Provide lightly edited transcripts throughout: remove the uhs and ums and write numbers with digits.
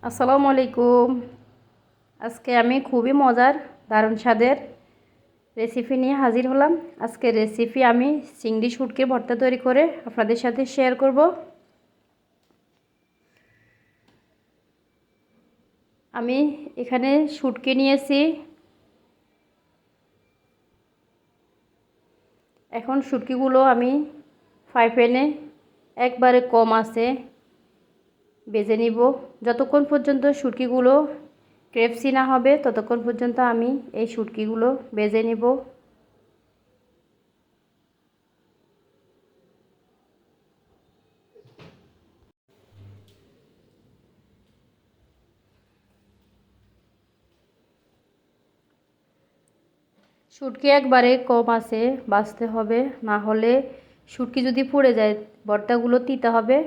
আসসালামু আলাইকুম। আজকে আমি খুবই মজার দারুণ স্বাদের রেসিপি নিয়ে হাজির হলাম। আজকের রেসিপি আমি চিংড়ি শুটকির ভর্তা তৈরি করে আপনাদের সাথে শেয়ার করব। আমি এখানে শুটকি নিয়েছি। এখন শুটকিগুলো আমি ফ্রাই প্যানে একবারে কম আছে ভেজে নিব। যতক্ষণ পর্যন্ত শুটকিগুলো ক্রিস্পি না হবে ততক্ষণ পর্যন্ত আমি এই শুটকিগুলো ভেজে নিব। শুটকি একবারে কম আছে বাছতে হবে, না হলে শুটকি যদি পুড়ে যায় ভর্তাগুলো তিতা হবে।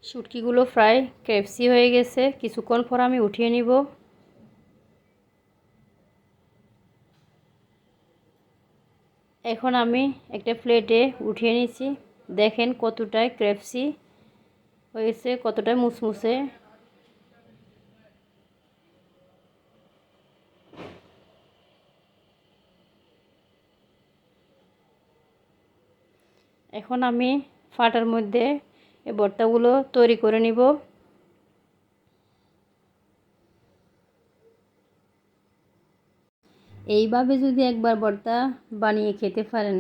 শুটকিগুলো ফ্রাই ক্রিস্পি হয়ে গেছে, কিছুক্ষণ পর আমি উঠিয়ে নিব। এখন আমি একটা প্লেটে উঠিয়ে নিয়েছি। দেখেন কতটাই ক্রিস্পি হয়েছে, কতটাই মুসমুসে। এখন আমি ফাটার মধ্যে এই ভর্তাগুলো তৈরি করে নিব। এইভাবে যদি একবার ভর্তা বানিয়ে খেতে পারেন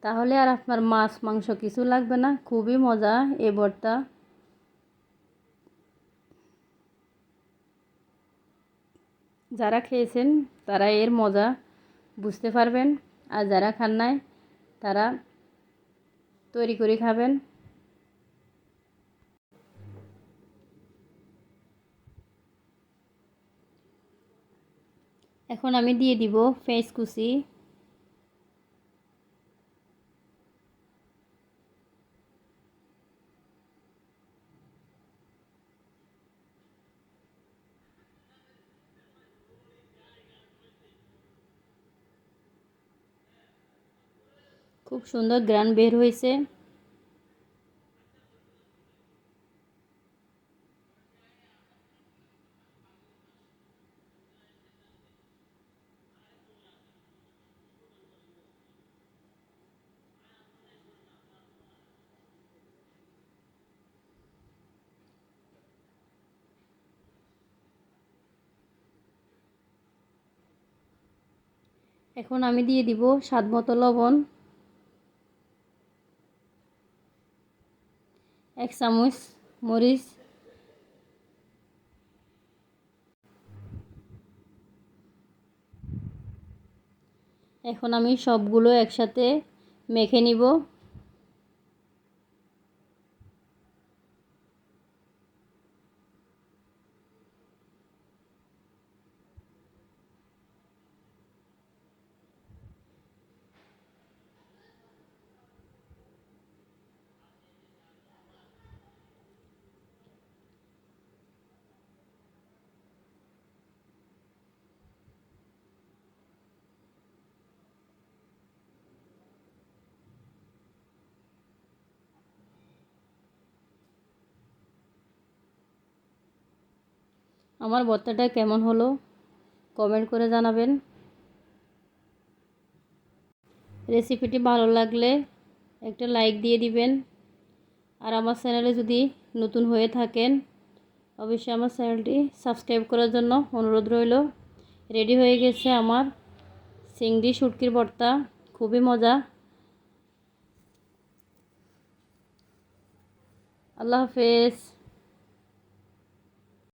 তাহলে আর আপনার মাছ মাংস কিছু লাগবে না। খুবই মজা এই ভর্তা। যারা খেয়েছেন তারা এর মজা বুঝতে পারবেন, আর যারা খান নাই তারা তৈরি করে খাবেন। এখন আমি দিয়ে দিব পেঁয়াজ কুচি। খুব সুন্দর গ্রান বের হয়েছে। এখন আমি দিয়ে দিব স্বাদ মতো লবণ, 1 চামচ মরিচ, এখন আমি সবগুলো একসাথে মেখে নিব। আমার ভর্তাটা কেমন হলো কমেন্ট করে জানাবেন। রেসিপিটি ভালো লাগলে একটা লাইক দিয়ে দিবেন। আর আমার চ্যানেলে যদি নতুন হয়ে থাকেন অবশ্যই আমার চ্যানেলটি সাবস্ক্রাইব করার জন্য অনুরোধ রইল। রেডি হয়ে গেছে আমার চিংড়ি শুটকির ভর্তা, খুবই মজা। আল্লাহ হাফেজ।